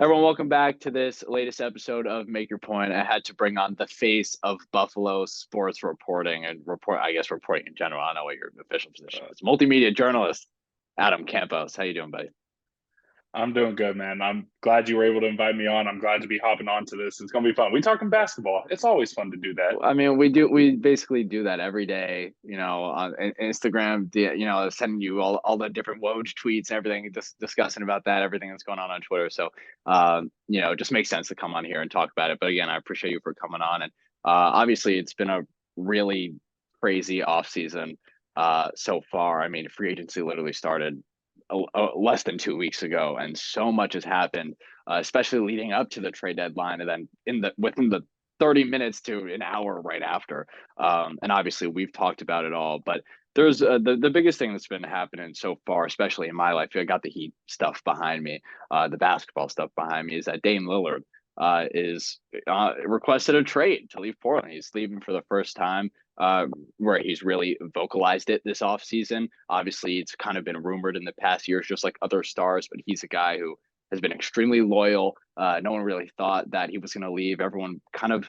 Everyone, welcome back to this latest episode of Make Your Point. I had to bring on the face of Buffalo sports reporting and reporting in general. I don't know what your official position is. Multimedia journalist, Adam Campos. How you doing, buddy? I'm doing good, man. I'm glad you were able to invite me on. I'm glad to be hopping on to this. It's gonna be fun. We talking basketball. It's always fun to do that. I mean, we basically do that every day, on Instagram, sending you all the different Woj tweets, everything, just discussing about that, everything that's going on Twitter. So, it just makes sense to come on here and talk about it. But again, I appreciate you for coming on. And obviously, it's been a really crazy off season so far. I mean, free agency literally started less than 2 weeks ago, and so much has happened, especially leading up to the trade deadline, and then within the 30 minutes to an hour right after. And obviously, we've talked about it all, but there's the biggest thing that's been happening so far, especially in my life. I got the Heat stuff behind me, the basketball stuff behind me, is that Dame Lillard is requested a trade to leave Portland. He's leaving for the first time, where he's really vocalized it this offseason. Obviously, it's kind of been rumored in the past years, just like other stars, but he's a guy who has been extremely loyal. No one really thought that he was going to leave. Everyone kind of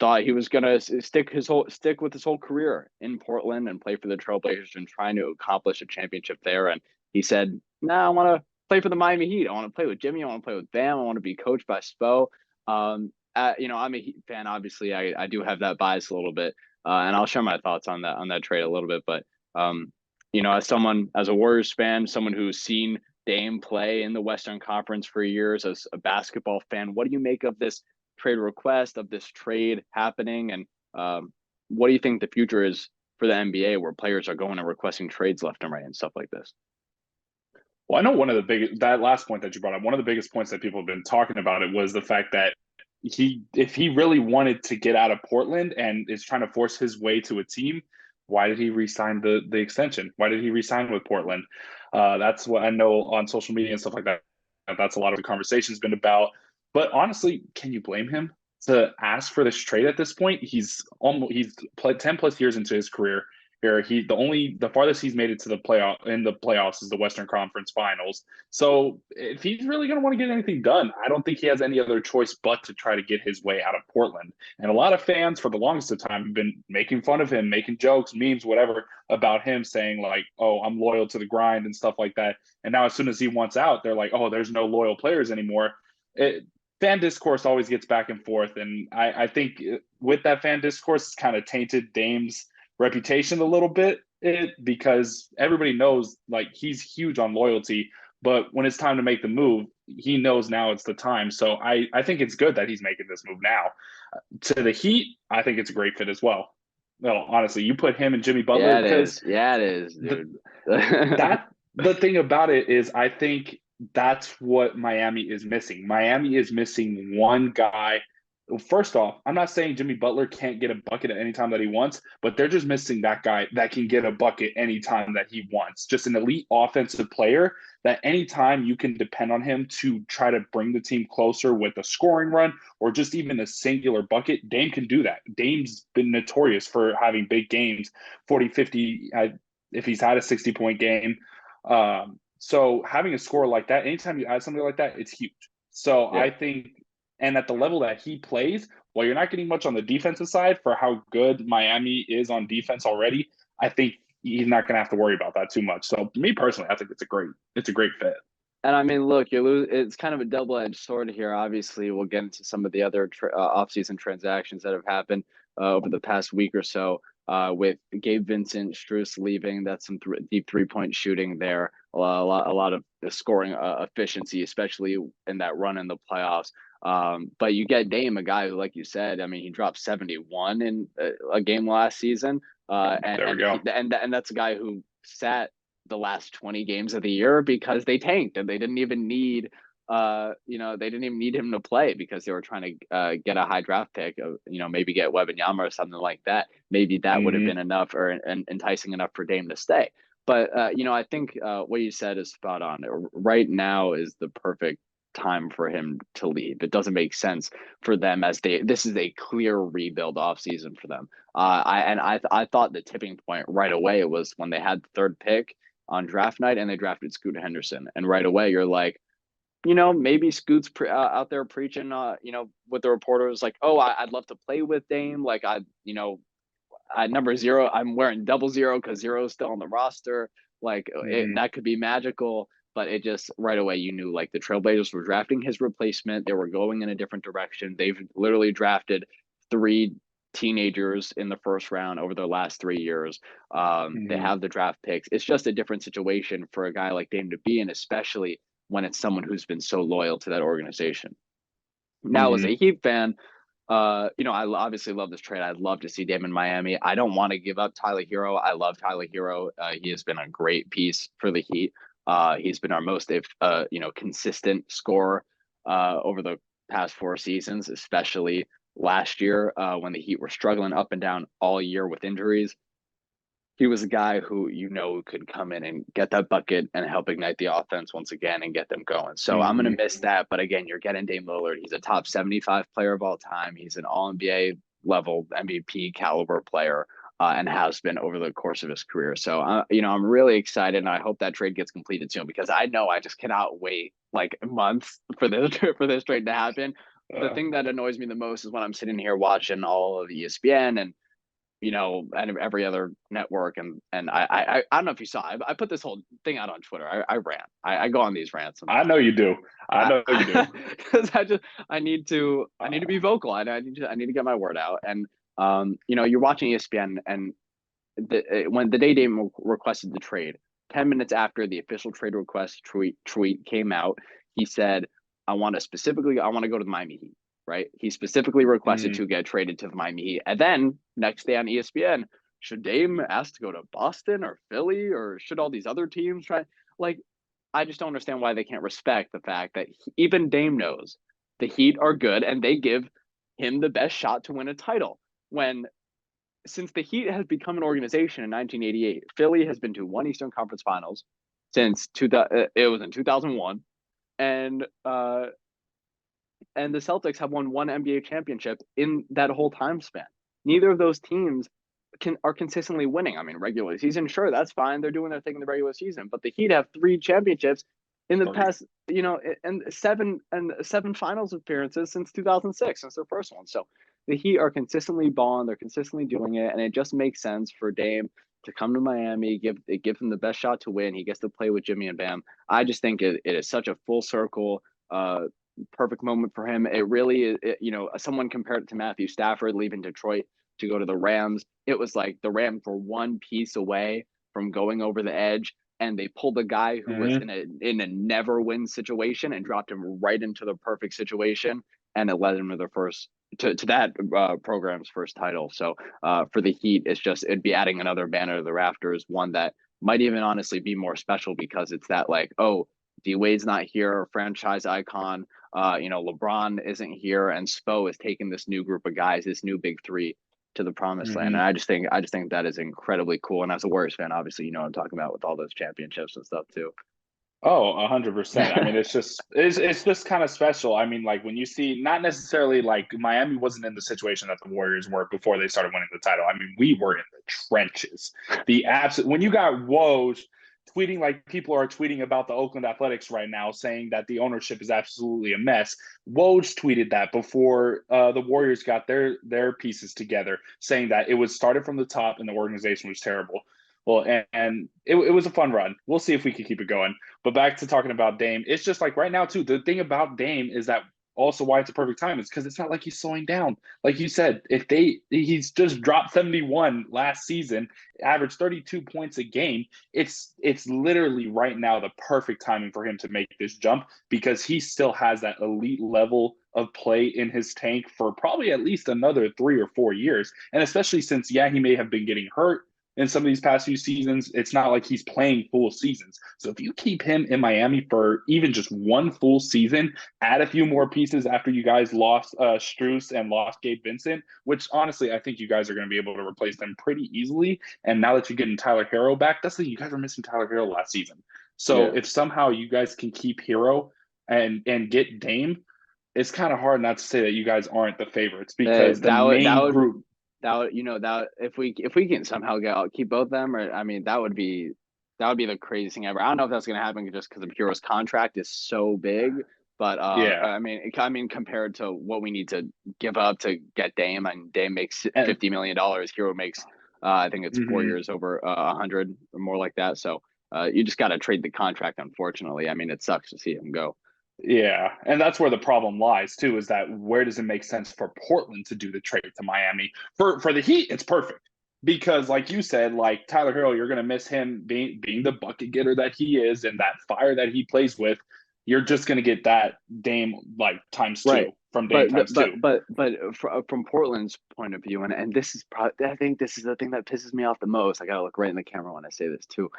thought he was going to stick with his whole career in Portland and play for the Trailblazers and trying to accomplish a championship there. And he said, "No, I want to play for the Miami Heat. I want to play with Jimmy. I want to play with Bam. I want to be coached by Spo." I'm a Heat fan. Obviously, I do have that bias a little bit, and I'll share my thoughts on that trade a little bit. But as a Warriors fan, someone who's seen Dame play in the Western Conference for years, as a basketball fan, what do you make of this trade request, of this trade happening, and what do you think the future is for the NBA, where players are going and requesting trades left and right and stuff like this? Well, I know that last point that you brought up, one of the biggest points that people have been talking about it was the fact that if he really wanted to get out of Portland and is trying to force his way to a team, why did he re-sign the extension? Why did he re-sign with Portland? That's what I know on social media and stuff like that. That's a lot of the conversation's been about. But honestly, can you blame him to ask for this trade at this point? He's played 10 plus years into his career here. The farthest he's made it to the playoffs is the Western Conference Finals. So if he's really going to want to get anything done, I don't think he has any other choice but to try to get his way out of Portland. And a lot of fans for the longest of time have been making fun of him, making jokes, memes, whatever about him, saying like, "Oh, I'm loyal to the grind" and stuff like that. And now as soon as he wants out, they're like, "Oh, there's no loyal players anymore." Fan discourse always gets back and forth, and I think with that fan discourse, it's kind of tainted Dame's reputation a little bit, because everybody knows like he's huge on loyalty, but when it's time to make the move, he knows now it's the time. So I think it's good that he's making this move now. To the Heat, I think it's a great fit as well. No, honestly, you put him and Jimmy Butler Yeah, it because is. Yeah, it is, the, dude. that the thing about it is I think that's what Miami is missing. Miami is missing one guy. First off, I'm not saying Jimmy Butler can't get a bucket at any time that he wants, but they're just missing that guy that can get a bucket anytime that he wants. Just an elite offensive player that anytime you can depend on him to try to bring the team closer with a scoring run or just even a singular bucket, Dame can do that. Dame's been notorious for having big games, 40, 50, if he's had a 60-point game. So having a score like that, anytime you add something like that, it's huge. So Yeah. I think, and at the level that he plays, while you're not getting much on the defensive side for how good Miami is on defense already, I think he's not going to have to worry about that too much. So me personally, I think it's a great fit. And I mean, look, it's kind of a double-edged sword here. Obviously, we'll get into some of the other off-season transactions that have happened over the past week or so, with Gabe Vincent, Strus leaving. That's some deep three-point shooting there. A lot of the scoring efficiency, especially in that run in the playoffs. But you get Dame, a guy who, like you said, I mean, he dropped 71 in a game last season, There we go. and that's a guy who sat the last 20 games of the year because they tanked and they didn't even need they didn't even need him to play because they were trying to get a high draft pick, maybe get Wembanyama or something like that. Maybe that would have Mm-hmm. been enough or enticing enough for Dame to stay. But I think what you said is spot on. Right now is the perfect time for him to leave. It doesn't make sense for them, as this is a clear rebuild offseason for them. I thought the tipping point right away was when they had the third pick on draft night and they drafted Scoot Henderson. And right away you're like, maybe Scoot's out there preaching, with the reporters like, oh, I'd love to play with Dame. Like at number 0, I'm wearing double 0 because 0 is still on the roster. Like Hmm. that could be magical, but it just right away you knew like the Trailblazers were drafting his replacement. They were going in a different direction. They've literally drafted 3 teenagers in the first round over their last 3 years. They Hmm. have the draft picks. It's just a different situation for a guy like Dame to be in, especially when it's someone who's been so loyal to that organization. Now, as Hmm. a Heat fan, I obviously love this trade. I'd love to see Dame in Miami. I don't want to give up Tyler Hero. I love Tyler Hero. He has been a great piece for the Heat. He's been our most, consistent scorer over the past 4 seasons, especially last year when the Heat were struggling up and down all year with injuries. He was a guy who could come in and get that bucket and help ignite the offense once again and get them going. So I'm gonna Hmm. miss that. But again, you're getting Dame Lillard. He's a top 75 player of all time. He's an All NBA level MVP caliber player. And has been over the course of his career. So, I'm really excited, and I hope that trade gets completed soon because I know I just cannot wait like months for this for this trade to happen. The Uh, thing that annoys me the most is when I'm sitting here watching all of ESPN and and every other network. And I don't know if you saw, I put this whole thing out on Twitter. I rant. I go on these rants I sometimes. know you do. I know you do. Because I need to be Uh, vocal. I need to get my word out. And you're watching ESPN and when the day Dame requested the trade, 10 minutes after the official trade request tweet came out, he said, I want to go to the Miami Heat." Right? He specifically requested mhm. to get traded to the Miami Heat. And then next day on ESPN, should Dame ask to go to Boston or Philly or should all these other teams try? Like, I just don't understand why they can't respect the fact that even Dame knows the Heat are good and they give him the best shot to win a title. When since the Heat has become an organization in 1988, Philly has been to one Eastern Conference Finals since it was in 2001, and the Celtics have won one NBA championship in that whole time span. Neither of those teams are consistently winning. I mean, regular season, sure, that's fine. They're doing their thing in the regular season, but the Heat have 3 championships in the Three. past, and seven finals appearances since 2006, since their first one. So the Heat are consistently balling. They're consistently doing it, and it just makes sense for Dame to come to Miami, give him the best shot to win. He gets to play with Jimmy and Bam. I just think it is such a full circle perfect moment for him. It really is, someone compared it to Matthew Stafford leaving Detroit to go to the Rams. It was like the Rams were one piece away from going over the edge, and they pulled a guy who was Hmm. in a never win situation and dropped him right into the perfect situation, and it led him to the first to that program's first title. So for the Heat, it'd be adding another banner to the rafters, one that might even honestly be more special because it's that like, oh, D Wade's not here, franchise icon. LeBron isn't here, and Spo is taking this new group of guys, this new big three, to the promised land. And Hmm. I just think that is incredibly cool. And as a Warriors fan, obviously, what I'm talking about with all those championships and stuff too. Oh, 100%. I mean, it's just kind of special. I mean, like when you see not necessarily like Miami wasn't in the situation that the Warriors were before they started winning the title. I mean, we were in the trenches. The absolute when you got Woj tweeting like people are tweeting about the Oakland Athletics right now, saying that the ownership is absolutely a mess. Woj tweeted that before the Warriors got their pieces together, saying that it was started from the top and the organization was terrible. Well, and it was a fun run. We'll see if we can keep it going. But back to talking about Dame, it's just like right now too. The thing about Dame is that also why it's a perfect time is because it's not like he's slowing down. Like you said, if he's just dropped 71 last season, averaged 32 points a game. It's literally right now the perfect timing for him to make this jump because he still has that elite level of play in his tank for probably at least another 3 or 4 years. And especially since he may have been getting hurt in some of these past few seasons. It's not like he's playing full seasons. So if you keep him in Miami for even just one full season, add a few more pieces after you guys lost Struess and lost Gabe Vincent, which honestly I think you guys are going to be able to replace them pretty easily. And now that you're getting Tyler Hero back, that's the thing, you guys were missing Tyler Hero last season. So Yeah, if somehow you guys can keep Hero and get Dame, it's kind of hard not to say that you guys aren't the favorites because the main group. that would if we can somehow keep both of them, or I mean, that would be. That would be the craziest thing ever. I don't know if that's going to happen just because of Hero's contract is so big, but Yeah. I mean, compared to what we need to give up to get Dame, and Dame makes And $50 million, Hero makes I think it's 4 years over 100 or more like that. So you just got to trade the contract. Unfortunately, I mean, it sucks to see him go. yeah, and that's where the problem lies too, is that where does it make sense for Portland to do the trade to Miami? For the Heat, it's perfect because, like you said, like Tyler Hero, you're going to miss him being the bucket getter that he is and that fire that he plays with. You're just going to get that Dame like times Right. two from Dame times two. From Portland's point of view, and this is probably, I think this is the thing that pisses me off the most. I gotta look right in the camera when I say this too.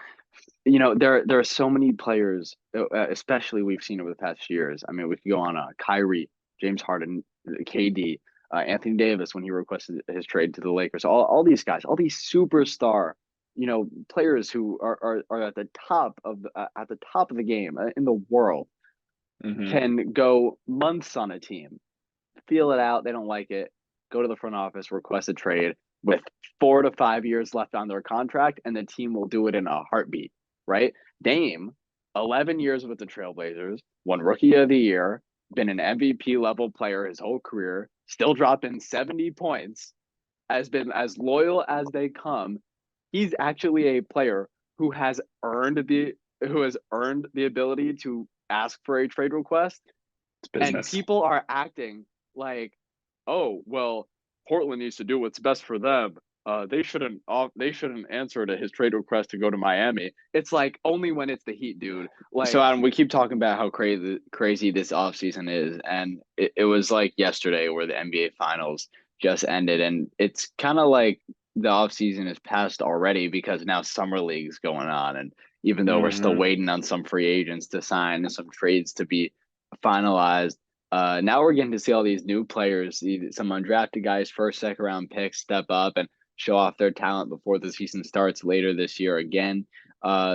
You know, there are so many players, especially we've seen over the past years. I mean, we could go on Kyrie, James Harden, KD, Anthony Davis when he requested his trade to the Lakers. All these guys, all these superstar, players who are at the top of the game in the world Mm-hmm. can go months on a team, feel it out. They don't like it. Go to the front office, request a trade with 4 to 5 years left on their contract, and the team will do it in a heartbeat, right? Dame, 11 years with the Trailblazers, won Rookie of the Year, been an MVP level player his whole career, still dropping 70 points, has been as loyal as they come. He's actually a player who has earned the ability to ask for a trade request, It's and business. people are acting like, oh well, Portland needs to do what's best for them. They shouldn't answer to his trade request to go to Miami. It's like only when it's the Heat, dude. So Like Adam, we keep talking about how crazy this offseason is, and it was like yesterday where the NBA Finals just ended, and it's kind of like the offseason is past already because now summer league's going on, and even though we're still mm-hmm. waiting on some free agents to sign and some trades to be finalized. Now we're getting to see all these new players, some undrafted guys, first, second round picks step up and show off their talent before the season starts later this year again.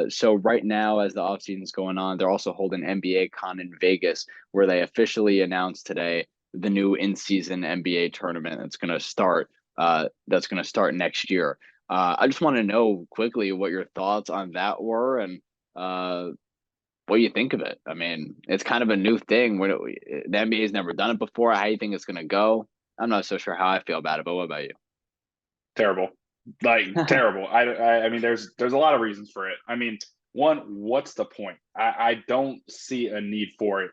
So right now, as the offseason is going on, they're also holding NBA Con in Vegas, where they officially announced today the new in-season NBA tournament that's going to start. That's going to start next year. I just want to know quickly what your thoughts on that were, and what do you think of it? I mean, it's kind of a new thing. The NBA's never done it before. How do you think it's going to go? I'm not so sure how I feel about it, but what about you? Terrible, like terrible. I mean, there's a lot of reasons for it. I mean, one, what's the point? I don't see a need for it.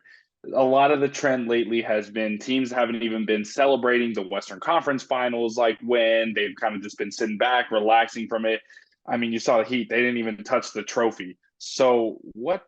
A lot of the trend lately has been teams haven't even been celebrating the Western Conference Finals like when they've kind of just been sitting back, relaxing from it. I mean, you saw the Heat; they didn't even touch the trophy. So what,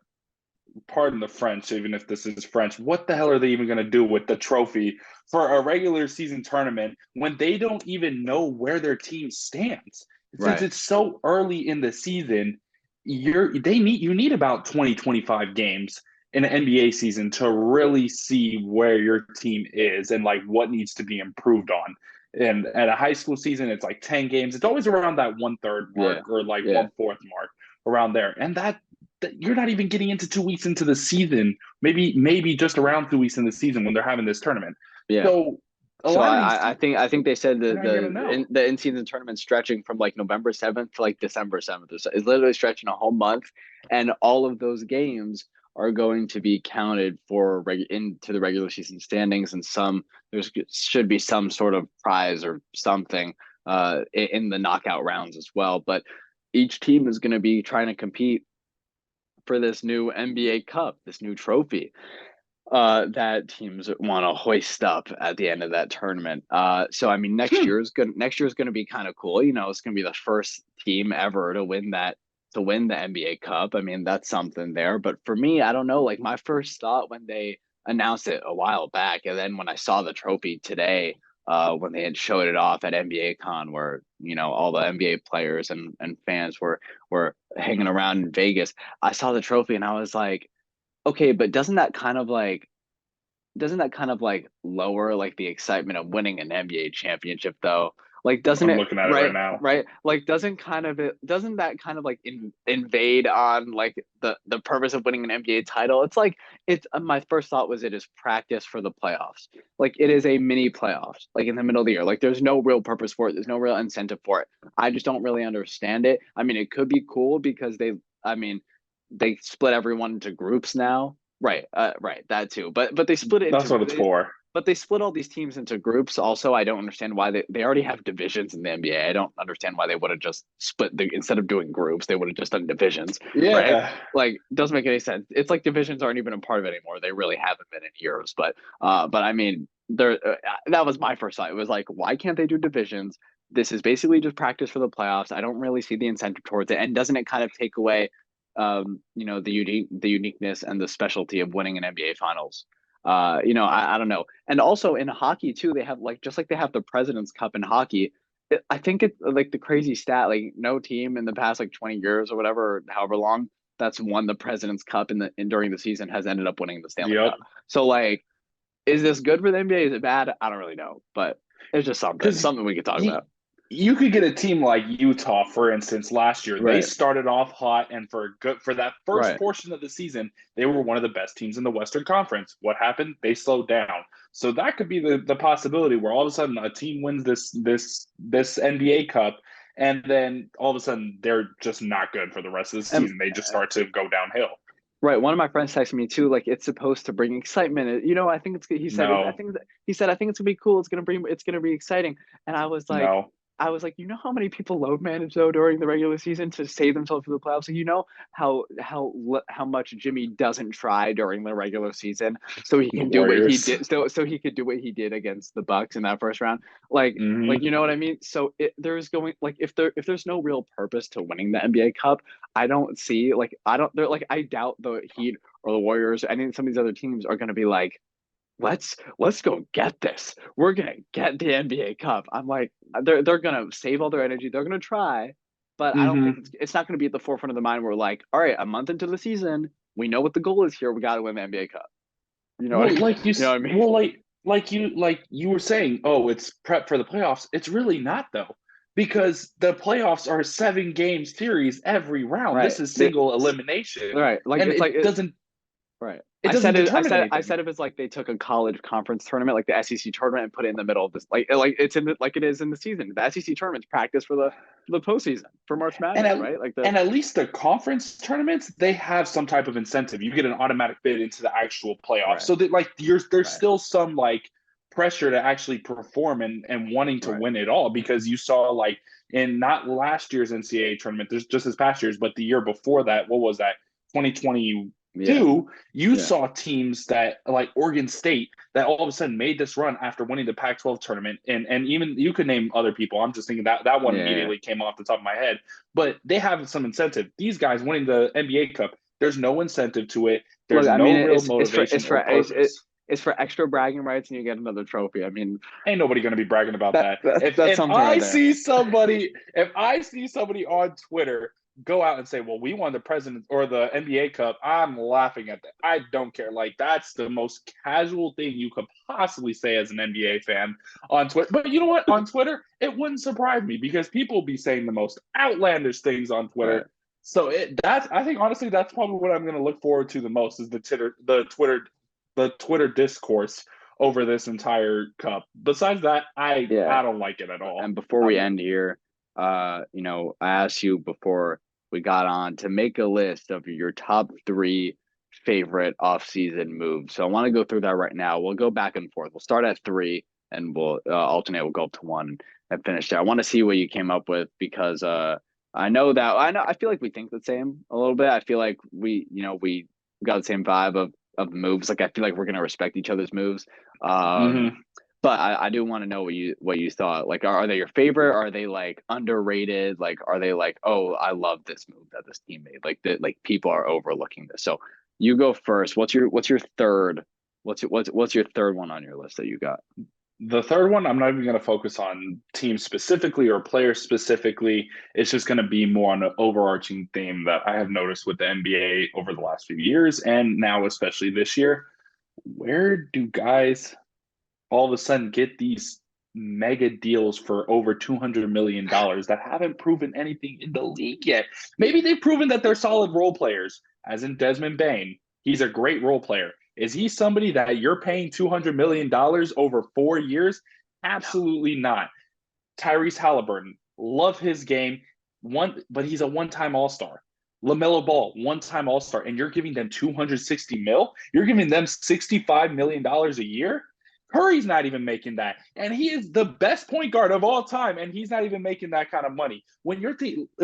pardon the French, even if this is French, what the hell are they even going to do with the trophy for a regular season tournament when they don't even know where their team stands? Since Right. it's so early in the season, you need about 20-25 games in an NBA season to really see where your team is and like what needs to be improved on. And at a high school season, it's like 10 games. It's always around that 1/3 mark Yeah. or like Yeah. 1/4 mark around there. And that you're not even getting into 2 weeks into the season, maybe just around 2 weeks in the season when they're having this tournament. Yeah. So a So lot of these I think they said they're not even gonna know. the in season tournament stretching from like November 7th to like December 7th. It's literally stretching a whole month, and all of those games are going to be counted for into the regular season standings, and there should be some sort of prize or something in the knockout rounds as well. But each team is going to be trying to compete for this new NBA Cup, this new trophy that teams want to hoist up at the end of that tournament. So I mean, next Hmm. year is good. Next year is going to be kind of cool. You know, it's going to be the first team ever to win the NBA Cup. I mean, that's something there. But for me, I don't know. Like my first thought when they announced it a while back, and then when I saw the trophy today, when they had showed it off at NBA Con, where all the NBA players and fans were hanging around in Vegas, I saw the trophy and I was like, okay, but doesn't that kind of like lower like the excitement of winning an NBA championship though? Like doesn't I'm it, looking at it right right, now. right? Like doesn't that kind of like invade on like the purpose of winning an NBA title? It's like it's my first thought was it is practice for the playoffs. Like it is a mini playoffs like in the middle of the year. Like there's no real purpose for it. There's no real incentive for it. I just don't really understand it. I mean, it could be cool because I mean, they split everyone into groups now. Right, right, that too. But they split it That's into what it's for. but they split all these teams into groups. Also, I don't understand why they already have divisions in the NBA. I don't understand why they would have just split instead of doing groups, they would have just done divisions, right? Yeah. Like, doesn't make any sense. It's like divisions aren't even a part of it anymore. They really haven't been in years. But I mean, that was my first thought. It was like, why can't they do divisions? This is basically just practice for the playoffs. I don't really see the incentive towards it, and doesn't it kind of take away, the uniqueness and the specialty of winning an NBA Finals? I don't know. And also in hockey too, they have like just like they have the President's Cup in hockey. I think it's like the crazy stat, like no team in the past like 20 years or whatever, or however long that's won the President's Cup during the season has ended up winning the Stanley Yep. Cup. So like, is this good for the NBA? Is it bad? I don't really know, but it's just Because something we could talk you, about. you could get a team like Utah, for instance, last year. They Right, started off hot, and for that first right. portion of the season, they were one of the best teams in the Western Conference. What happened? They slowed down. So that could be the possibility where all of a sudden a team wins this NBA Cup, and then all of a sudden they're just not good for the rest of the And season. They just start to go downhill. right, one of my friends texted me too, like it's supposed to bring excitement. I think it's he said I No, think he said I think it's gonna be cool. It's gonna be exciting. And no. I was like, how many people load manage though during the regular season to save themselves for the playoffs? So how much Jimmy doesn't try during the regular season, so he The can do what he Warriors. did. So he could do what he did against the Bucks in that first round. Like Hmm. you know what I mean? So there's going like if there's no real purpose to winning the NBA Cup, I don't see like I don't they're like I doubt the Heat or the Warriors or any of some of these other teams are going to be like, let's go get this. We're gonna get the NBA Cup. I'm like, they're gonna save all their energy. They're gonna try, but I don't think Hmm. it's not gonna be at the forefront of the mind. We're like, all right, a month into the season, we know what the goal is here. We got to win the NBA Cup. Well, You know what I mean? like you were saying, oh, it's prep for the playoffs. It's really not though, because the playoffs are 7 game series every round. Right. This is single elimination, Right. Like and it's like it it, doesn't right. it I doesn't said it. determine I anything. said if it's like they took a college conference tournament, like the SEC tournament, and put it in the middle of this, like it's in the, like it is in the season. The SEC tournament's practice for the postseason for March And Madness, at, right? Like the and at least the conference tournaments, they have some type of incentive. You get an automatic bid into the actual playoffs. right, So that like there's right, still some like pressure to actually perform and wanting to right. win it all, because you saw like in not last year's NCAA tournament, there's just this past year's, but the year before that, what was that? Yeah, 2022, you yeah, saw teams that like Oregon State that all of a sudden made this run after winning the Pac-12 tournament, and even you could name other people. I'm just thinking that one yeah. immediately came off the top of my head, but they have some incentive. These guys winning the NBA Cup, there's no incentive to it. Look, There's I no mean, real motivation or purpose. it's for extra bragging rights, and you get another trophy. I mean, Ain't nobody going to be bragging about that. If that's if something right I there. see somebody, if I see somebody on Twitter go out and say, "Well, we won the president or the NBA Cup," I'm laughing at that. I don't care. Like that's the most casual thing you could possibly say as an NBA fan on Twitter. But you know what? On Twitter, it wouldn't surprise me because people be saying the most outlandish things on Right. Twitter. So that's I think honestly that's probably what I'm going to look forward to the most is the Twitter discourse over this entire cup. Besides that, I Yeah. I don't like it at all. And before I we mean, end here, I asked you before we got on to make a list of your top three favorite off-season moves. So I want to go through that right now. We'll go back and forth. We'll start at three and we'll alternate. We'll go up to one and finish there. I want to see what you came up with because I feel like we think the same a little bit. I feel like we got the same vibe of moves. Like I feel like we're gonna respect each other's moves. Um, mm-hmm. but I do want to know what you thought. Like, are they your favorite? Are they like underrated? Like, are they like, oh, I love this move that this team made? Like that, like people are overlooking this. So you go first. What's your third? What's your third one on your list that you got? The third one, I'm not even going to focus on teams specifically or players specifically. It's just going to be more on an overarching theme that I have noticed with the NBA over the last few years and now, especially this year. Where do guys all of a sudden get these mega deals for over $200 million that haven't proven anything in the league yet? Maybe they've proven that they're solid role players, as in Desmond Bain. He's a great role player. Is he somebody that you're paying $200 million over 4 years? Absolutely not. Tyrese Halliburton, love his game. But he's a one-time All-Star. LaMelo Ball, one-time All-Star, and you're giving them 260 mil. You're giving them $65 million a year. Curry's not even making that, and he is the best point guard of all time, and he's not even making that kind of money. When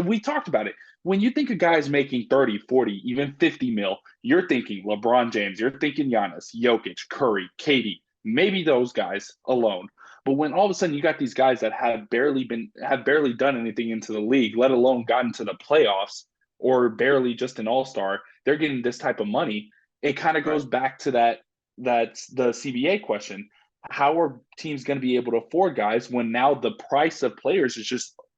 we talked about it. When you think a guy's making 30, 40, even 50 mil, you're thinking LeBron James, you're thinking Giannis, Jokic, Curry, KD, maybe those guys alone. But when all of a sudden you got these guys that have barely done anything into the league, let alone gotten to the playoffs or barely just an all-star, they're getting this type of money. It kind of goes back to that's the CBA question. How are teams going to be able to afford guys when now the price of players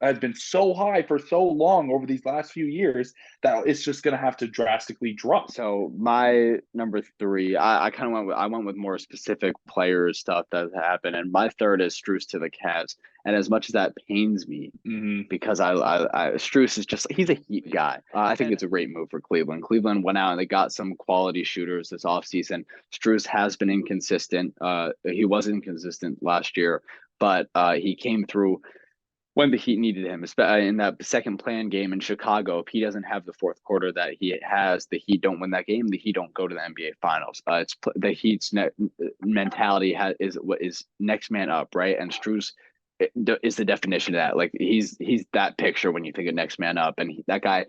has been so high for so long over these last few years that it's just going to have to drastically drop? So my number three, I kind of went with more specific player stuff that happened, and my third is Strus to the Cavs. And as much as that pains me, because I Strus is just, he's a Heat guy. I think it's a great move for Cleveland. Cleveland went out and they got some quality shooters this offseason. Strus has been inconsistent. He was inconsistent last year, but he came through when the Heat needed him, in that second play-in game in Chicago. If he doesn't have the fourth quarter that he has, the Heat don't win that game. The Heat don't go to the NBA Finals. It's the Heat's mentality is next man up, right? And Strus is the definition of that. Like he's that picture when you think of next man up. And that guy,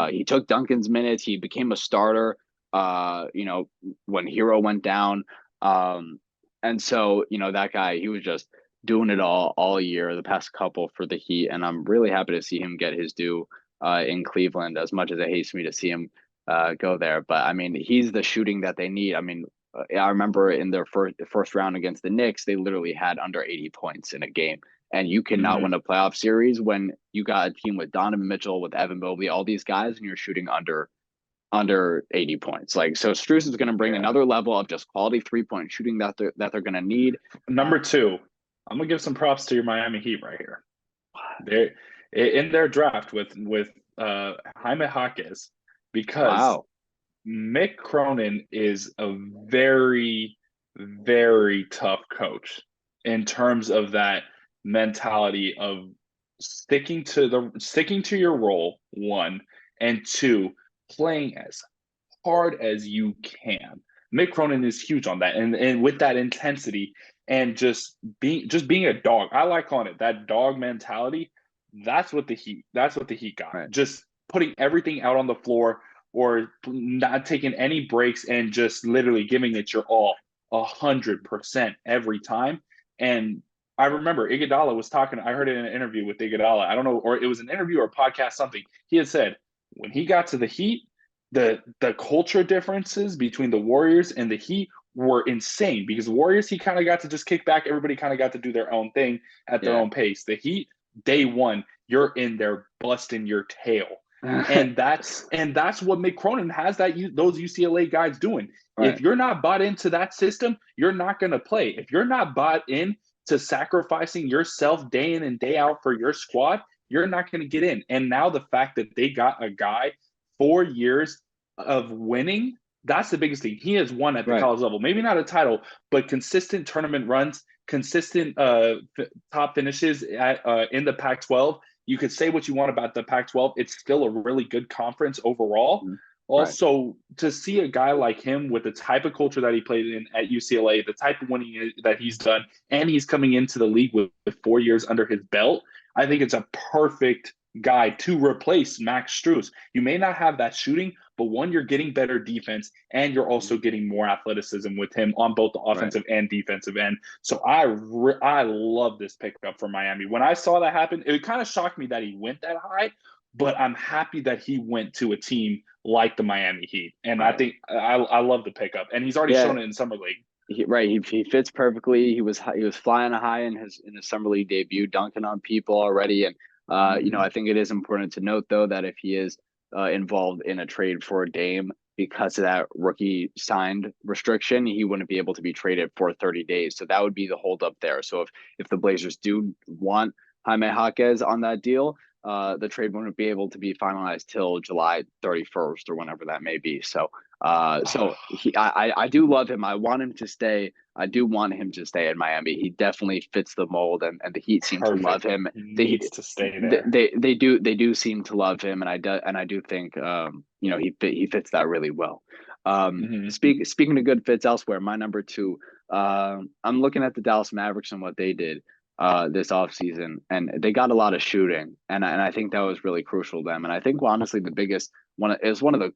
he took Duncan's minutes. He became a starter. When Hero went down, and so that guy, he was just doing it all year, the past couple for the Heat, and I'm really happy to see him get his due in Cleveland. As much as it hates me to see him go there, but I mean, he's the shooting that they need. I mean, I remember in their first round against the Knicks, they literally had under 80 points in a game, and you cannot win a playoff series when you got a team with Donovan Mitchell, with Evan Mobley, all these guys, and you're shooting under 80 points. Like, so Strus is going to bring another level of just quality 3-point shooting that they're going to need. Number two, I'm gonna give some props to your Miami Heat right here. They're in their draft with Jaime Jaquez, because Mick Cronin is a very, very tough coach in terms of that mentality of sticking to your role, one, and two, playing as hard as you can. Mick Cronin is huge on that, and with that intensity and just being a dog. I like calling it that dog mentality. That's what the Heat got. Right. Just putting everything out on the floor, or not taking any breaks, and just literally giving it your all, 100% every time. And I remember Iguodala was talking. I heard it in an interview with Iguodala. I don't know, or it was an interview or a podcast, something. He had said when he got to the Heat, the culture differences between the Warriors and the Heat were insane, because the Warriors, he kind of got to just kick back. Everybody kind of got to do their own thing at their own pace. The Heat, day one, you're in there busting your tail. and that's what Mick Cronin has those UCLA guys doing. Right. If you're not bought into that system, you're not going to play. If you're not bought in to sacrificing yourself day in and day out for your squad, you're not going to get in. And now the fact that they got a guy 4 years of winning, that's the biggest thing. He has won at the college level. Maybe not a title, but consistent tournament runs, consistent top finishes in the Pac-12. You could say what you want about the Pac-12. It's still a really good conference overall. Also, to see a guy like him with the type of culture that he played in at UCLA, the type of winning that he's done, and he's coming into the league with 4 years under his belt, I think it's a perfect guy to replace Max Strus. You may not have that shooting, but one, you're getting better defense, and you're also getting more athleticism with him on both the offensive and defensive end. So I love this pickup for Miami. When I saw that happen, it kind of shocked me that he went that high, but I'm happy that he went to a team like the Miami Heat. And I think I love the pickup, and he's already shown it in Summer League. He fits perfectly. He was flying high in his Summer League debut, dunking on people already. And I think it is important to note, though, that if he is involved in a trade for Dame, because of that rookie signed restriction, he wouldn't be able to be traded for 30 days. So that would be the holdup there. So if the Blazers do want Jaime Jaquez on that deal, the trade wouldn't be able to be finalized till July 31st or whenever that may be. So I do love him. I want him to stay. I do want him to stay in Miami. He definitely fits the mold, and the Heat seem to love Perfect. him. He They needs to stay there. they do seem to love him, and I do think he fits that really well. Hmm. Speaking of good fits elsewhere, my number two. I'm looking at the Dallas Mavericks and what they did this offseason, and they got a lot of shooting, and I think that was really crucial to them. And I think honestly the biggest one is one of the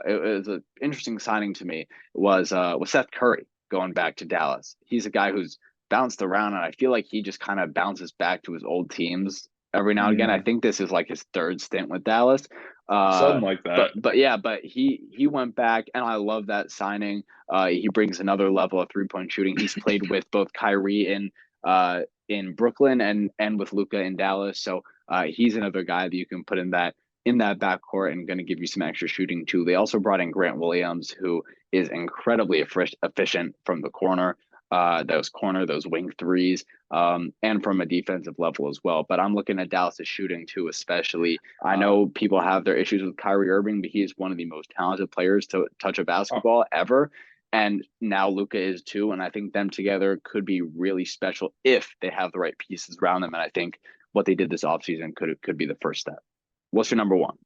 it was an interesting signing to me was Seth Curry going back to Dallas. He's a guy who's bounced around, and I feel like he just kind of bounces back to his old teams every now and again. I Mm, think this is like his third stint with Dallas. Uh, something like but that. but he went back, and I love that signing. He brings another level of 3-point shooting. He's played with both Kyrie in Brooklyn and with Luka in Dallas, so he's another guy that you can put in that backcourt and going to give you some extra shooting too. They also brought in Grant Williams, who is incredibly efficient from the corner, those wing threes, and from a defensive level as well. But I'm looking at Dallas's shooting too, especially. I know people have their issues with Kyrie Irving, but he is one of the most talented players to touch a Uh, basketball ever. And now Luka is too, and I think them together could be really special if they have the right pieces around them. And I think what they did this offseason could be the first step. What's your number one?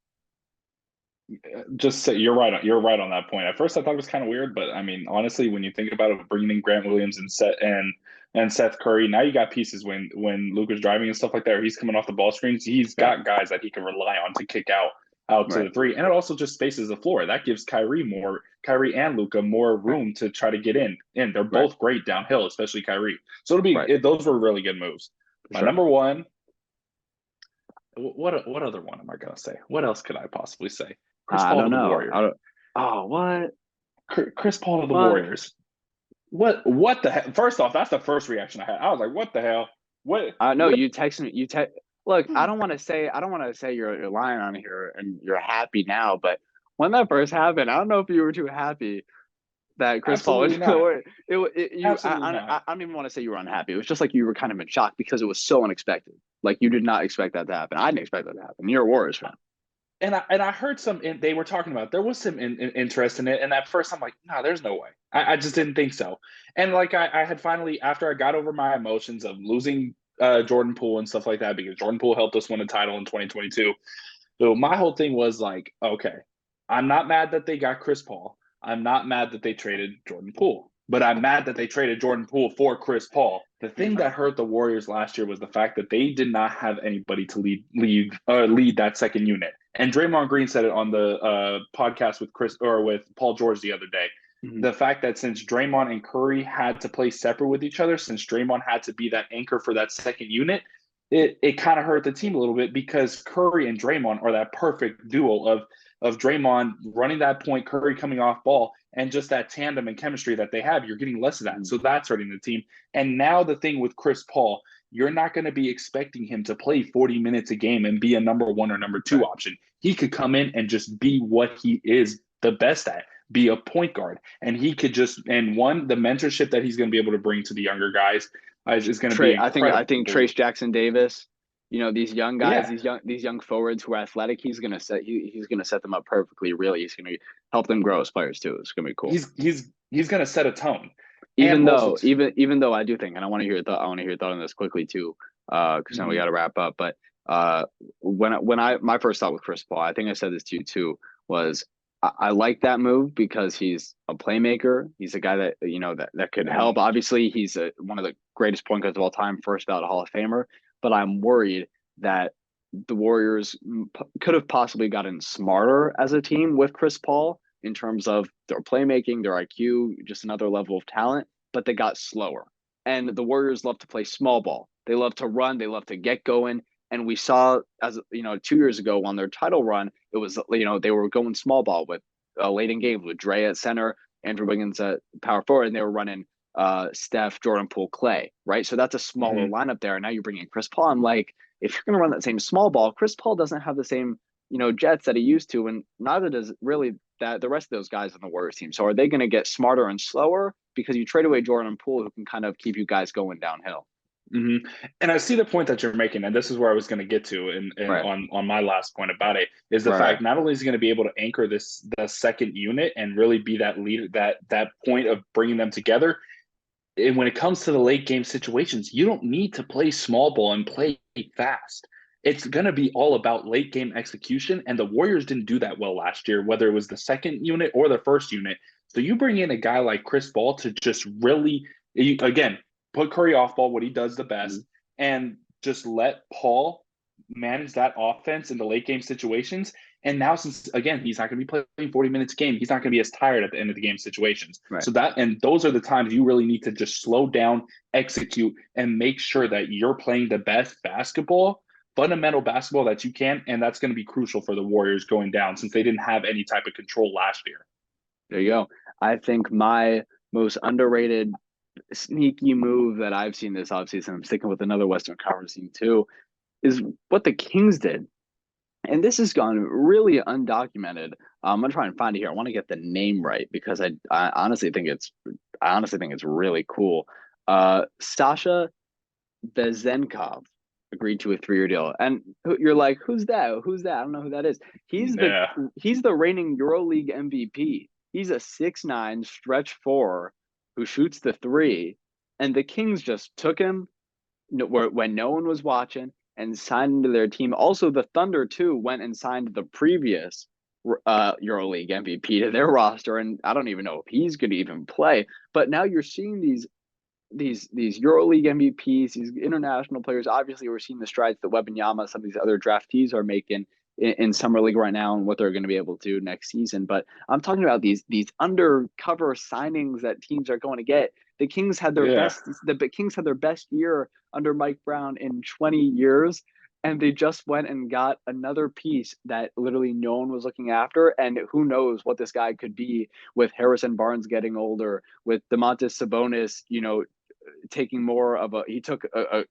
just say you're right. You're right on that point. At first, I thought it was kind of weird, but I mean, honestly, when you think about it, bringing in Grant Williams and Seth Curry, now you got pieces when Luka's driving and stuff like that, or he's coming off the ball screens. He's Right, got guys that he can rely on to kick out to right, the three, and it also just spaces the floor. That gives Kyrie and Luka more right, room to try to get in. And they're right, both great downhill, especially Kyrie. So right. those were really good moves. For My sure. number one. What other one am I gonna say? What else could I possibly say? Chris I Paul to don't the know. Warriors. Oh, what? Chris Paul to the What? Warriors. What the hell? First off, that's the first reaction I had. I was like, what the hell? What No, what you text me. Look, I don't want to say you're lying on here and you're happy now, but when that first happened, I don't know if you were too happy that Chris Paul absolutely was not. Absolutely not. I don't even want to say you were unhappy. It was just like you were kind of in shock because it was so unexpected. Like you did not expect that to happen. I didn't expect that to happen. You're a Warriors fan. And I heard they were talking about there was some interest in it, and at first I'm like, no, there's no way. I just didn't think so. And like I had finally, after I got over my emotions of losing Jordan Poole and stuff like that, because Jordan Poole helped us win a title in 2022. So my whole thing was like, okay, I'm not mad that they got Chris Paul. I'm not mad that they traded Jordan Poole, but I'm mad that they traded Jordan Poole for Chris Paul. The thing that hurt the Warriors last year was the fact that they did not have anybody to lead that second unit. And Draymond Green said it on the podcast with Paul George the other day. Mm-hmm. The fact that since Draymond and Curry had to play separate with each other, since Draymond had to be that anchor for that second unit, it kind of hurt the team a little bit because Curry and Draymond are that perfect duo of Draymond running that point, Curry coming off ball, and just that tandem and chemistry that they have. You're getting less of that. So that's hurting the team. And now the thing with Chris Paul, you're not going to be expecting him to play 40 minutes a game and be a number one or number two Right. option. He could come in and just be what he is the best at, be a point guard. And he could the mentorship that he's going to be able to bring to the younger guys is going to be I incredible. think Trace Jackson Davis, these young guys, Yeah. these young forwards who are athletic, he's gonna set them up perfectly. Really, he's gonna help them grow as players too. It's gonna be cool. He's going to set a tone. And also, Even though I do think, and I want to hear your thought. I want to hear your thought on this quickly too, because now we got to wrap up. But my first thought with Chris Paul, I think I said this to you too, was I like that move because he's a playmaker. He's a guy that that could help. Obviously, he's one of the greatest point guards of all time, first ballot Hall of Famer. But I'm worried that the Warriors could have possibly gotten smarter as a team with Chris Paul in terms of their playmaking, their IQ, just another level of talent, but they got slower. And the Warriors love to play small ball. They love to run, they love to get going. And we saw, as 2 years ago on their title run, it was, they were going small ball with late in games with Dre at center, Andrew Wiggins at power forward, and they were running Steph, Jordan Poole, Clay, right? So that's a smaller lineup there. And now you're bringing Chris Paul. I'm like, if you're going to run that same small ball, Chris Paul doesn't have the same, jets that he used to, and neither does really that the rest of those guys on the Warriors team. So are they going to get smarter and slower because you trade away Jordan Poole, who can kind of keep you guys going downhill? hmm And I see the point that you're making, and this is where I was going to get to, and Right, on my last point about it is the right, right. fact not only is he going to be able to anchor the second unit and really be that leader, that point of bringing them together. And when it comes to the late game situations, you don't need to play small ball and play fast. It's going to be all about late game execution, and the Warriors didn't do that well last year, whether it was the second unit or the first unit. So you bring in a guy like Chris Paul to just really, again, put Curry off ball, what he does the Mhm. best, and just let Paul manage that offense in the late game situations. And now, since again, he's not going to be playing 40 minutes a game, he's not going to be as tired at the end of the game situations. Right. So and those are the times you really need to just slow down, execute, and make sure that you're playing the best basketball, fundamental basketball that you can. And that's going to be crucial for the Warriors going down since they didn't have any type of control last year. There you go. I think my most underrated sneaky move that I've seen this offseason, I'm sticking with another Western Conference team too, is what the Kings did. And this has gone really undocumented. I'm gonna try and find it here. I want to get the name right because I honestly think it's really cool. Sasha Vezenkov agreed to a 3-year deal, and you're like, who's that? Who's that? I don't know who that is. He's the Yeah. he's the reigning EuroLeague MVP. He's a 6'9" stretch four who shoots the three, and the Kings just took him when no one was watching and signed into their team. Also, the Thunder too went and signed the previous EuroLeague MVP to their roster, and I don't even know if he's going to even play. But now you're seeing these EuroLeague MVPs, these international players. Obviously, we're seeing the strides that Wembanyama, some of these other draftees are making in summer league right now, and what they're going to be able to do next season. But I'm talking about these undercover signings that teams are going to get. The Kings had their Yeah. best. The Kings had their best year under Mike Brown in 20 years. And they just went and got another piece that literally no one was looking after. And who knows what this guy could be with Harrison Barnes getting older, with Domantas Sabonis, taking more of a he took a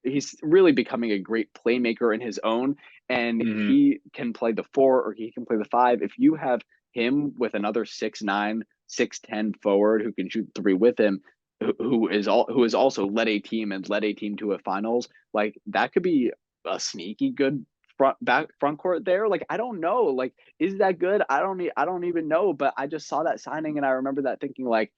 he's really becoming a great playmaker in his own, and hmm he can play the 4 or he can play the 5. If you have him with another 6'9", 6'10" forward who can shoot three with him, who is also led a team to a finals, like that could be a sneaky good front court there. Like I don't know, like is that good? I don't even know, but I just saw that signing and I remember that thinking like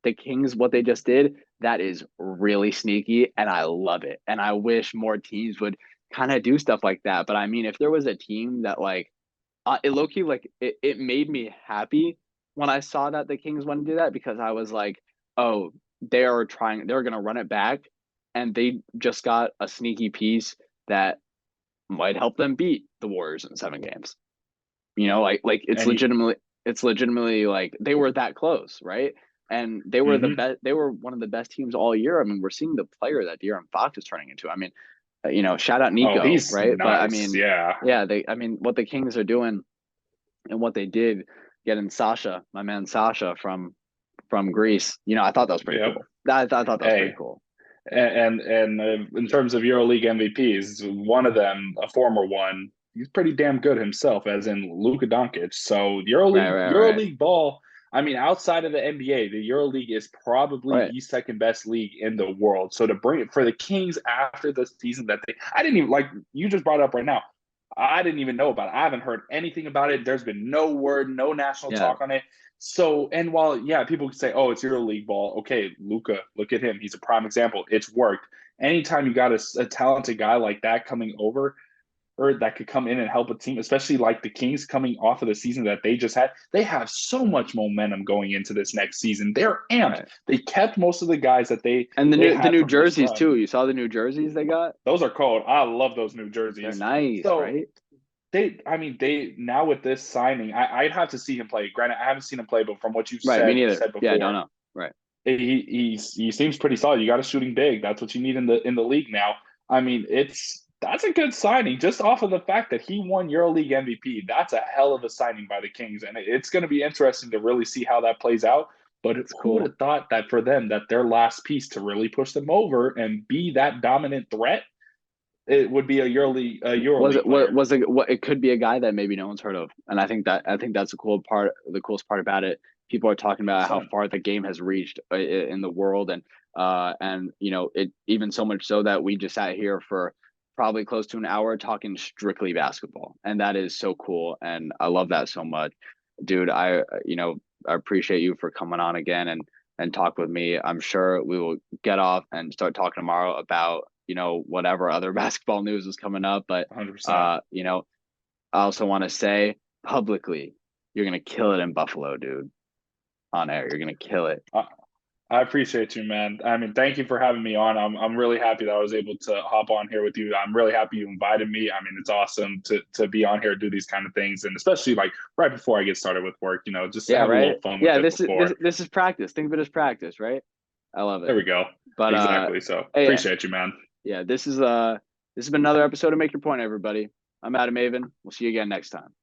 the Kings, what they just did, that is really sneaky and I love it. And I wish more teams would kind of do stuff like that. But I mean, if there was a team that like it low key like it made me happy when I saw that the Kings wanted to do that because I was like, oh, they're gonna run it back and they just got a sneaky piece that might help them beat the Warriors in 7 games. Like And it's legitimately like they were that close, right? And they were the hmm best. They were one of the best teams all year. I mean, we're seeing the player that De'Aaron Fox is turning into. I mean, shout out Oh, Nico, he's right? But I nice. mean, Yeah. yeah, I mean, what the Kings are doing and what they did getting Sasha, my man Sasha from Greece. I thought that was pretty Yep. cool. I thought that was pretty Hey, cool. and in terms of EuroLeague MVPs, one of them, a former one, he's pretty damn good himself, as in Luka Doncic. So Right, right, EuroLeague ball. I mean, outside of the NBA, the EuroLeague is probably right, the second best league in the world. So to bring it for the Kings after the season that I didn't even like. You just brought it up right now. I didn't even know about it. I haven't heard anything about it. There's been no word, no national yeah, talk on it. So, and while, yeah, people could say, oh, it's EuroLeague ball. Okay, Luka, look at him. He's a prime example. It's worked. Anytime you got a talented guy like that coming over, or that could come in and help a team, especially like the Kings coming off of the season that they just had, they have so much momentum going into this next season. They're amped. right. They kept most of the guys that And they the had new from this jerseys run. too. You saw the new jerseys they got? Those are cold. I love those new They're jerseys. nice, So right? I mean, they now with this signing, I'd have to see him play. Granted, I haven't seen him play, but from what you Right, me neither. said Yeah, I don't before, know. Right. he seems pretty solid. You got a shooting big. That's what you need in the league now. I mean, that's a good signing just off of the fact that he won EuroLeague MVP. That's a hell of a signing by the Kings, and it's going to be interesting to really see how that plays out. But It's who would cool. have thought that for them, that their last piece to really push them over and be that dominant threat, it would be a Was EuroLeague it what player. was it what it could be a guy that maybe no one's heard of. And I think that's the coolest part about it. People are talking about how 100%. far the game has reached in the world, and you know, it even so much so that we just sat here for probably close to an hour talking strictly basketball. And that is so cool, and I love that so much. Dude, I appreciate you for coming on again and talk with me. I'm sure we will get off and start talking tomorrow about, you know, whatever other basketball news is coming up. But 100%. you know, I also want to say publicly, you're gonna kill it in Buffalo, dude. On air, you're gonna kill it. I appreciate you, man. I mean, thank you for having me on. I'm really happy that I was able to hop on here with you. I'm really happy you invited me. I mean, it's awesome to be on here, do these kind of things, and especially like right before I get started with work, you know, just to Yeah, have a right. little fun with Yeah, it before. this is practice. Think of it as practice, right? I love There it. we go. But Exactly. So hey, appreciate you, man. yeah, this has been another episode of Make Your Point, everybody. I'm Adam Avin. We'll see you again next time.